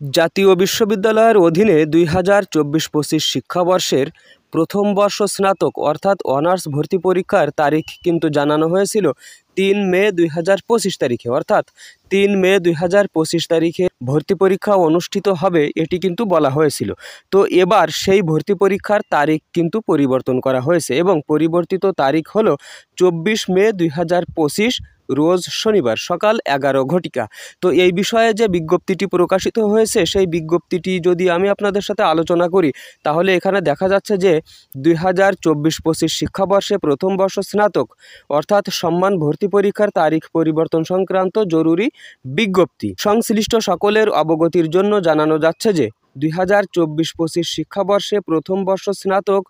জাতীয় বিশ্ববিদ্যালয়ের অধীনে 2024-25 শিক্ষাবর্ষের প্রথম বর্ষ স্নাতক অর্থাৎ অনার্স ভর্তি পরীক্ষার তারিখ কিন্তু জানানো হয়েছিল 3 মে 2025 তারিখে, অর্থাৎ 3 মে 2025 তারিখে ভর্তি পরীক্ষা অনুষ্ঠিত হবে এটি কিন্তু বলা হয়েছিল। তো এবার সেই ভর্তি পরীক্ষার তারিখ কিন্তু পরিবর্তন করা হয়েছে এবং পরিবর্তিত তারিখ হলো 24 মে 2025 রোজ শনিবার সকাল 11 ঘটিকা। তো এই বিষয়ে যে বিজ্ঞপ্তিটি প্রকাশিত হয়েছে সেই বিজ্ঞপ্তিটি যদি আমি আপনাদের সাথে আলোচনা করি তাহলে এখানে দেখা যাচ্ছে যে 2024-25 শিক্ষাবর্ষে প্রথম বর্ষ স্নাতক অর্থাৎ সম্মান ভর্তি পরীক্ষার তারিখ পরিবর্তন সংক্রান্ত জরুরি বিজ্ঞপ্তি সংশ্লিষ্ট সকলের অবগতির জন্য জানানো যাচ্ছে যে 2024-25 শিক্ষাবর্ষে প্রথম বর্ষ স্নাতক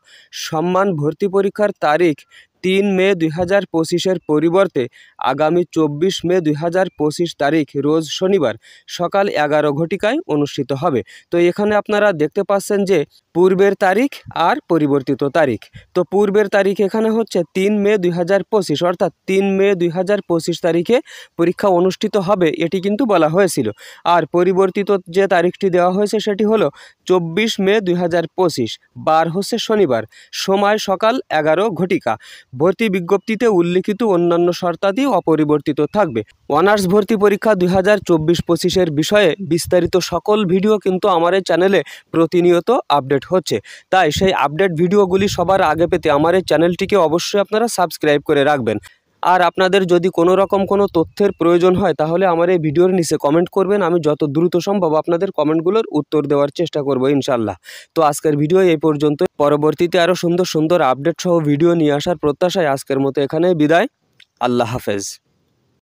সম্মান ভর্তি পরীক্ষার তারিখ 3 মে 2025-এর পরিবর্তে আগামী 24 মে 2025 তারিখ রোজ শনিবার সকাল 11 ঘটিকায় অনুষ্ঠিত হবে। তো এখানে আপনারা দেখতে পাচ্ছেন যে পূর্বের তারিখ আর পরিবর্তিত তারিখ। তো পূর্বের তারিখ এখানে হচ্ছে 3 মে 2025, অর্থাৎ 3 মে 2025 তারিখে পরীক্ষা অনুষ্ঠিত হবে এটি কিন্তু বলা হয়েছিল। আর পরিবর্তিত যে তারিখটি দেওয়া হয়েছে সেটি হলো 24 মে 2025, বার হচ্ছে শনিবার, সময় সকাল 11 ঘটিকা। ভর্তি বিজ্ঞপ্তিতে উল্লিখিত অন্যান্য শর্তাদি অপরিবর্তিত থাকবে। অনার্স ভর্তি পরীক্ষা 2024-25-এর বিষয়ে বিস্তারিত সকল ভিডিও কিন্তু আমার এই চ্যানেলে প্রতিনিয়ত আপডেট হচ্ছে, তাই সেই আপডেট ভিডিওগুলি সবার আগে পেতে আমার এই চ্যানেলটিকে অবশ্যই আপনারা সাবস্ক্রাইব করে রাখবেন। আর আপনাদের যদি কোনো রকম কোনো তথ্যের প্রয়োজন হয় তাহলে আমার এই ভিডিওর নিচে কমেন্ট করবেন, আমি যত দ্রুত সম্ভব আপনাদের কমেন্টগুলোর উত্তর দেওয়ার চেষ্টা করব ইনশাল্লাহ। তো আজকের ভিডিও এই পর্যন্ত, পরবর্তীতে আরও সুন্দর সুন্দর আপডেট সহ ভিডিও নিয়ে আসার প্রত্যাশায় আজকের মতো এখানেই বিদায়। আল্লাহ হাফেজ।